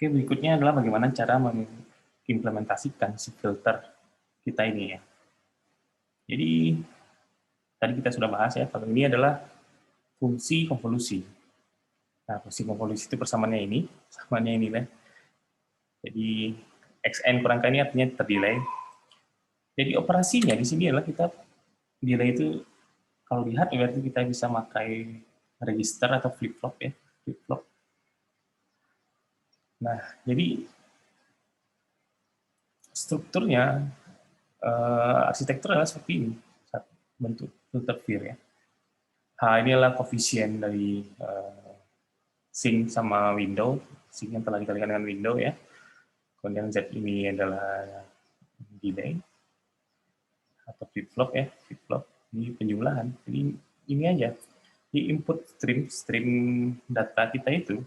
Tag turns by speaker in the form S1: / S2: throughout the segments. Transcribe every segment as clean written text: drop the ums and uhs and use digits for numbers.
S1: Oke, berikutnya adalah bagaimana cara mengimplementasikan si filter kita ini ya. Jadi tadi kita sudah bahas ya, kalau ini adalah fungsi konvolusi. Nah, fungsi konvolusi itu persamaannya ini lah. Jadi xn kurang k ini artinya terdelay. Jadi operasinya di sini adalah kita delay itu kalau lihat berarti kita bisa pakai register atau flip flop ya, flip flop. Nah, jadi strukturnya arsitektur adalah seperti ini, bentuk filter Fourier ya. H ini adalah koefisien dari sync sama window, sync yang telah dikalikan dengan window ya. Kemudian Z ini adalah delay atau flip flop ya, flip flop ini penjumlahan. Jadi ini aja di input stream data kita itu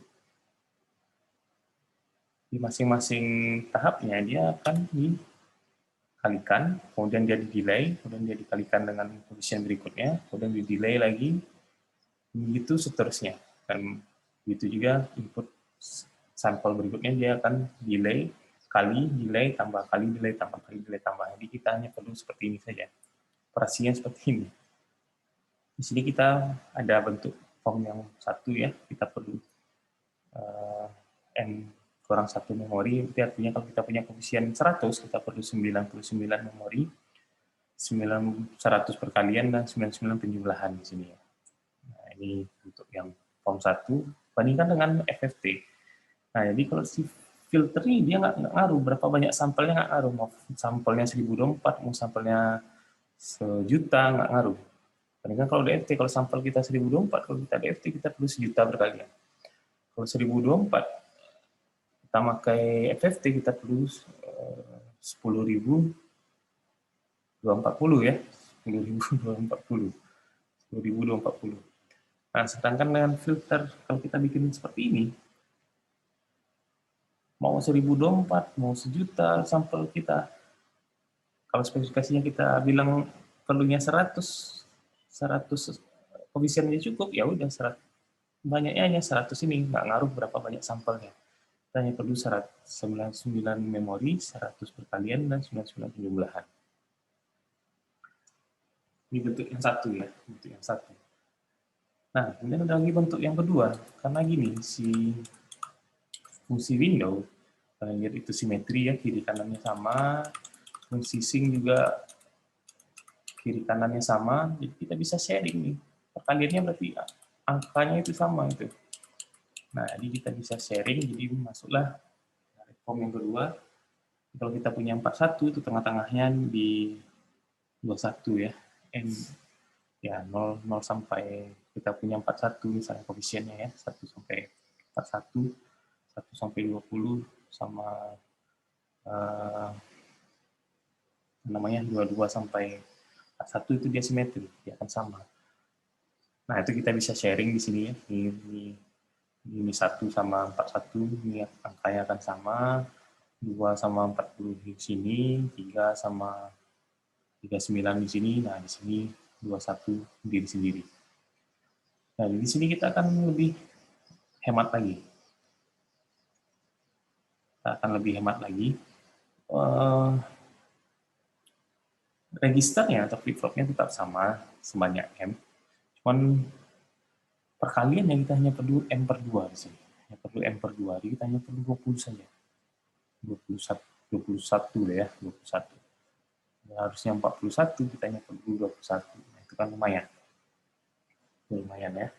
S1: di masing-masing tahapnya dia akan dikalikan, kemudian dia di delay, kemudian dia dikalikan dengan koefisien berikutnya, kemudian di delay lagi, begitu seterusnya. Dan begitu juga input sampel berikutnya dia akan delay kali delay tambah kali delay tambah kali delay tambah. Jadi kita hanya perlu seperti ini saja. Operasinya seperti ini. Di sini kita ada bentuk form yang satu ya. Kita perlu n kurang 1 memori. Itu artinya kalau kita punya koefisien 100, kita perlu 99 memori, 100 perkalian dan 99 penjumlahan di sini ya. Nah, ini untuk yang form 1 bandingkan dengan FFT. Nah, jadi kalau si filter ini dia nggak ngaruh berapa banyak sampelnya, nggak ngaruh, mau sampelnya 1024, mau sampelnya sejuta, nggak ngaruh. Bandingkan kalau DFT, kalau sampel kita 1024, kalau kita DFT kita perlu sejuta berkalian. Kalau 1024 kita pakai FFT kita perlu 10.240 ya, 10.240. 10.240. Nah, sedangkan dengan filter kalau kita bikin seperti ini, mau 1024, mau sejuta sampel kita, kalau spesifikasinya kita bilang perlunya 100 koefisiennya cukup, ya udah 100, banyaknya hanya 100 ini, nggak ngaruh berapa banyak sampelnya. Kita hanya perlu 99 memori, 100 perkalian, dan 99 penjumlahan. Ini bentuk yang satu ya, bentuk yang satu. Nah, kemudian ada lagi bentuk yang kedua, karena gini, si fungsi window, lihat itu simetri ya, kiri kanannya sama, fungsi sync juga kiri kanannya sama, jadi kita bisa sharing nih. Perkaliannya berarti angkanya itu sama itu. Nah, jadi kita bisa sharing, jadi masuklah form yang kedua. Kalau kita punya 41 itu tengah-tengahnya di 21 ya. N ya 0 sampai kita punya 41 misalnya koefisiennya ya, 1 sampai 41, 1 sampai 20 sama namanya 22 sampai 41 itu dia simetri, dia akan sama. Nah, itu kita bisa sharing di sini ya. Ini 1 sama 41, ini angkanya akan sama. 2 sama 40 di sini, 3 sama 39 di sini. Nah, di sini 21 diri sendiri. Nah, di sini kita akan lebih hemat lagi. Registernya atau flip-flopnya tetap sama, sebanyak M. Cuman perkalian yang kita hanya perlu M per 2 di sini. Hanya perlu M per 2, jadi kita hanya perlu 20 saja. 21 ya, 21. Ya, harusnya 41, kita hanya perlu 21. Nah, itu kan lumayan. Lumayan ya.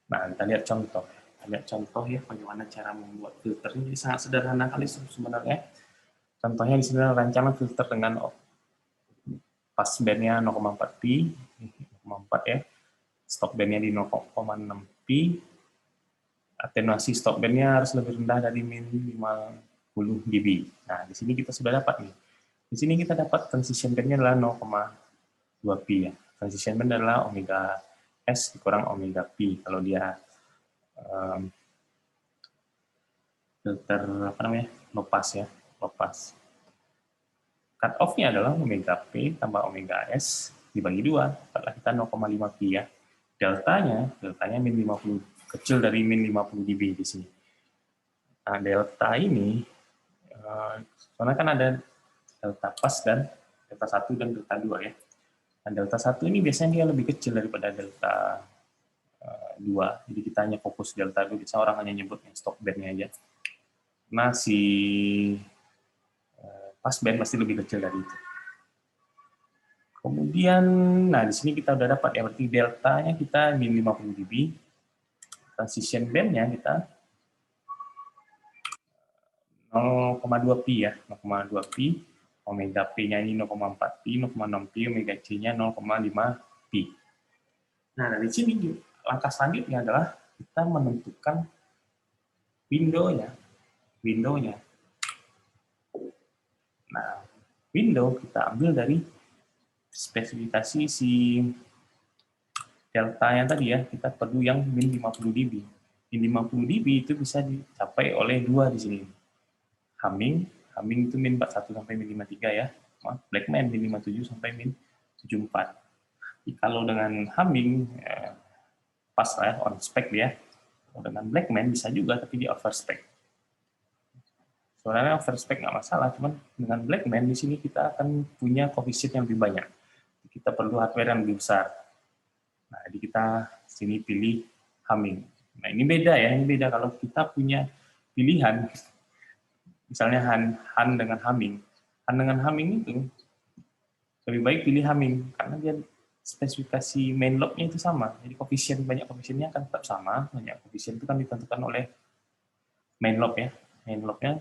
S1: Nah, kita lihat contoh. Kita lihat contoh ya, bagaimana cara membuat filter ini. Sangat sederhana kali sebenarnya. Contohnya di sini rancangan filter dengan passbandnya 0,4 pi, 0,4 ya. Stop bandnya di 0,6 pi. Atenuasi stop bandnya harus lebih rendah dari min 50 dB. Nah, di sini kita sudah dapat nih. Di sini kita dapat transition bandnya adalah 0,2 pi ya. Transition band adalah omega S dikurang omega pi. Kalau dia filter apa namanya, low pass ya, low pass. Cut off-nya adalah omega p tambah omega S dibagi 2, dapatlah kita 0,5 pi ya. deltanya min 50, kecil dari min 50 dB di sini. Nah, delta ini, soalnya kan ada delta pas dan delta 1 dan delta 2 ya. Nah, delta 1 ini biasanya dia lebih kecil daripada delta 2, jadi kita hanya fokus delta 2, bisa orang hanya nyebutnya stop band-nya aja. Nah, si pas band pasti lebih kecil dari itu. Kemudian, nah di sini kita udah dapat ya, berarti deltanya kita min 50 dB, transition band-nya kita 0,2 pi ya, 0,2 pi, omega p-nya ini 0,4 pi, 0,6 pi, omega c-nya 0,5 pi. Nah, dari sini langkah selanjutnya adalah kita menentukan window-nya. Nah, window kita ambil dari spesifikasi si delta yang tadi ya, kita perlu yang min 50 dB. Min 50 dB itu bisa dicapai oleh dua di sini. Humming itu min 41 sampai min 53 ya. Blackman min 57 sampai min 74. Jadi kalau dengan Humming pas lah ya, on spec dia. Kalau dengan Blackman bisa juga, tapi dia overspec. Sebenarnya overspec nggak masalah, cuman dengan Blackman di sini kita akan punya koefisien yang lebih banyak. Kita perlu hardware yang lebih besar. Nah, jadi kita sini pilih Humming. Nah, ini beda ya, ini beda kalau kita punya pilihan, misalnya Han dengan Humming. Han dengan Humming itu lebih baik pilih Humming, karena dia spesifikasi main lobe-nya itu sama. Jadi banyak koefisiennya akan tetap sama, banyak koefisien itu kan ditentukan oleh main lobe ya. Main lobe-nya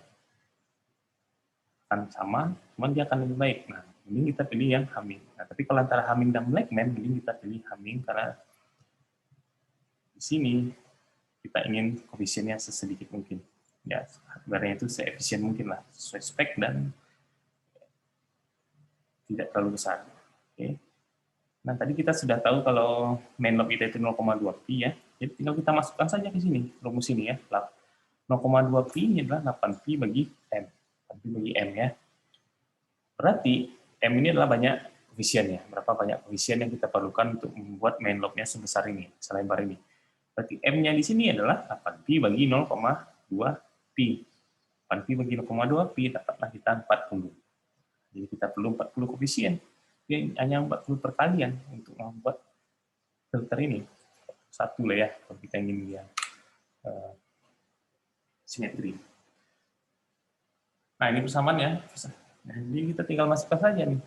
S1: akan sama, cuman dia akan lebih baik. Nah, ini kita pilih yang Humming. Nah, tapi kalau antara Humming dan Blackman, mending kita pilih Humming karena di sini kita ingin koefisiennya sesedikit mungkin. Ya, hardware-nya itu seefisien mungkin lah, sesuai spek dan tidak terlalu besar. Oke. Nah, tadi kita sudah tahu kalau main lobe kita itu 0,2 pi ya. Jadi tinggal kita masukkan saja ke sini, rumus ini ya. 0,2 pi ini adalah 8 pi bagi M. 8 pi bagi M ya. Berarti M ini adalah banyak koefisiennya. Berapa banyak koefisien yang kita perlukan untuk membuat main lobe-nya sebesar ini, selebar ini. Berarti M-nya di sini adalah 8 pi bagi 0,2 pi. 8 pi bagi 0,2 pi dapatlah kita 40. Jadi kita perlu 40 koefisien. Jadi hanya 40 perkalian untuk membuat filter ini. Satu lah ya, kalau kita ingin dia simetri. Nah, ini persamaan ya. Nah, jadi kita tinggal masukkan saja nih.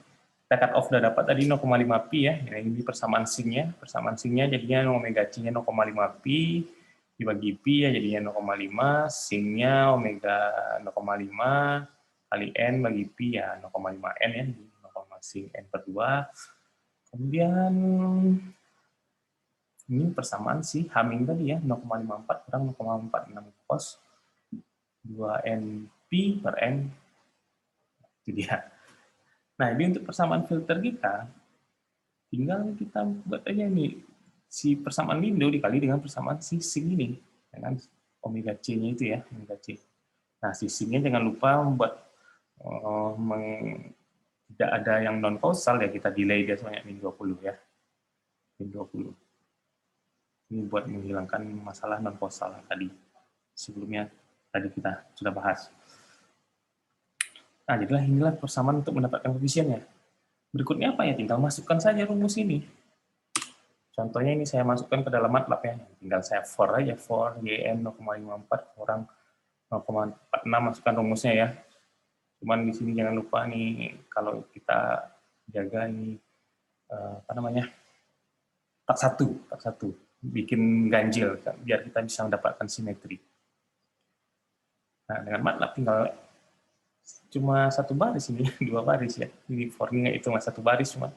S1: Kita cut off udah dapat tadi 0,5 pi ya. Ini persamaan sin-nya. Persamaan sin-nya jadinya omega c-nya 0,5 pi dibagi pi ya jadinya 0,5, sin-nya omega 0,5 kali n bagi pi ya 0,5 n ya, 0, sin n per 2. Kemudian ini persamaan si Humming tadi ya, 0,54 kurang 0,46 cos 2n pi per n. Itu dia. Nah, ini untuk persamaan filter kita, tinggal kita buat aja nih, si persamaan window dikali dengan persamaan si sin ini, dengan omega c-nya itu ya, omega c. Nah, si sin-nya jangan lupa membuat tidak ada yang non kausal ya, kita delay dia sebanyak min 20 ya. Min 20. Ini buat menghilangkan masalah non kausal tadi. Sebelumnya tadi kita sudah bahas. Nah, jadilah inilah persamaan untuk mendapatkan koefisiennya. Berikutnya apa ya? Tinggal masukkan saja rumus ini. Contohnya ini saya masukkan ke dalam MATLAB ya. Tinggal saya for aja, for yn 0,54 kurang 0,46, masukkan rumusnya ya. Cuman di sini jangan lupa nih, kalau kita jaga ini apa namanya, tak satu, bikin ganjil biar kita bisa mendapatkan simetri. Nah, dengan MATLAB tinggal cuma satu baris ini, 2 baris ya. Ini for-nya itu cuma satu baris, cuma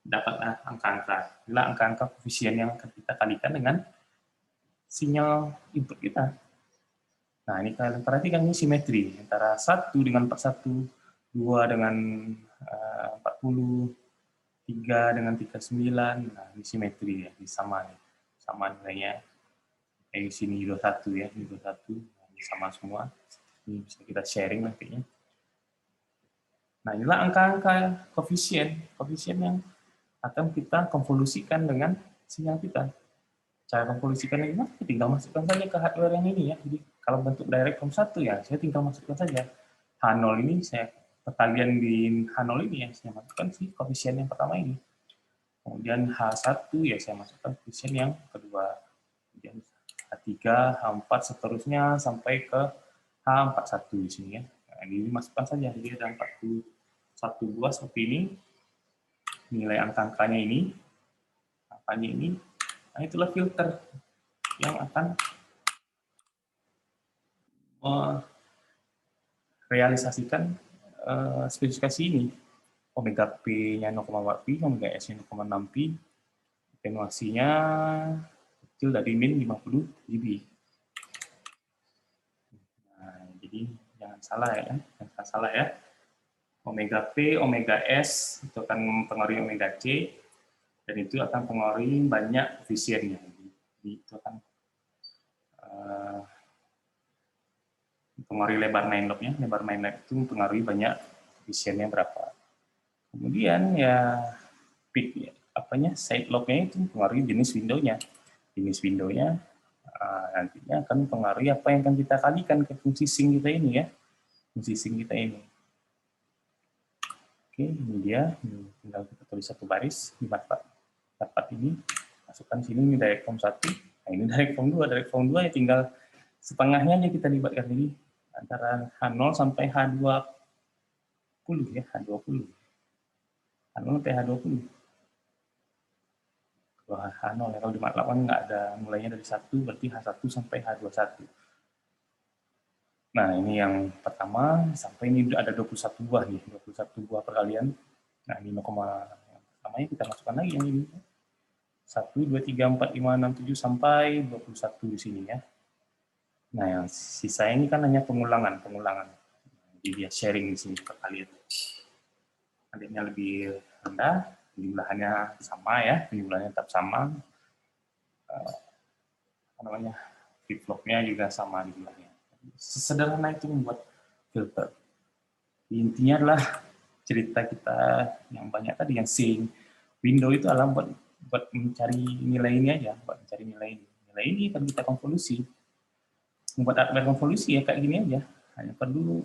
S1: dapatlah angka-angka. Inilah angka-angka koefisien yang akan kita kalikan dengan sinyal input kita. Nah, ini kalian perhatikan ini simetri antara 1 dengan 41, 2 dengan 40, 3 dengan 39. Nah, ini simetri ya, ini sama nih. Sama nilainya. Kayak di sini 21 ya, ini 21. Nah, ini sama semua. Ini bisa kita sharing nantinya. Nah, inilah angka-angka koefisien yang akan kita konvolusikan dengan sinyal kita. cara konvolusikannya gimana? Tinggal masukkan saja ke hardware yang ini ya. Jadi kalau bentuk direct from 1 ya, saya tinggal masukkan saja. H0 ini saya perkalian di H0 ini ya, saya masukkan si koefisien yang pertama ini. Kemudian H1 ya saya masukkan koefisien yang kedua. Kemudian H3, H4 seterusnya sampai ke H41 di sini ya. Nah, ini masukkan saja. Jadi ada 41 buah seperti ini. Nilai angka-angkanya ini. Nah, itulah filter yang akan merealisasikan spesifikasi ini. Omega P-nya 0,4 pi, omega S-nya 0,6 pi, atenuasinya kecil dari min 50 dB. Nah, jadi jangan salah ya, jangan salah ya. Omega P, omega S itu akan mempengaruhi omega C, dan itu akan mempengaruhi banyak koefisiennya. Jadi itu akan mempengaruhi lebar main lobe-nya. Lebar main lobe itu mempengaruhi banyak koefisiennya berapa. Kemudian ya peak side lobe-nya itu mempengaruhi jenis window-nya. Jenis window-nya nantinya akan mempengaruhi apa yang akan kita kalikan ke fungsi sink kita ini ya. Fungsi sink kita ini. Oke, ini dia. Tinggal kita tulis satu baris di dapat ini. Masukkan sini, ini direct form 1. Nah, ini direct form 2. Direct form 2 ya tinggal setengahnya aja kita libatkan ini. Antara H0 sampai H20 ya, H20. H0 sampai H20. Kalau H0 ya, kalau di MATLAB kan nggak ada mulainya dari 1, berarti H1 sampai H21. Nah, ini yang pertama, sampai ini ada 21 buah nih, 21 buah perkalian. Nah, ini 0, yang pertamanya kita masukkan lagi yang ini. 1, 2, 3, 4, 5, 6, 7, sampai 21 di sini ya. Nah, yang sisa ini kan hanya pengulangan. Jadi dia sharing di sini perkalian. Adanya lebih rendah, jumlahnya sama ya, jumlahnya tetap sama. Flip-flopnya juga sama jumlahnya. Sesederhana itu membuat filter. Intinya adalah cerita kita yang banyak tadi, yang sink window itu adalah buat mencari nilai ini aja, buat mencari nilai ini. Nilai ini akan kita konvolusi. Membuat hardware konvolusi ya kayak gini aja. Hanya perlu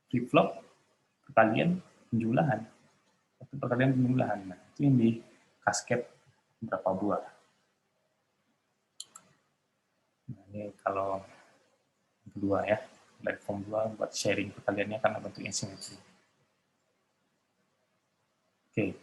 S1: flip-flop, perkalian, penjumlahan. Perkalian penjumlahan. Nah, itu yang di cascade berapa buah. Nah, ini kalau kedua ya, dari form 2 buat sharing perkaliannya karena bentuknya simetri. Oke,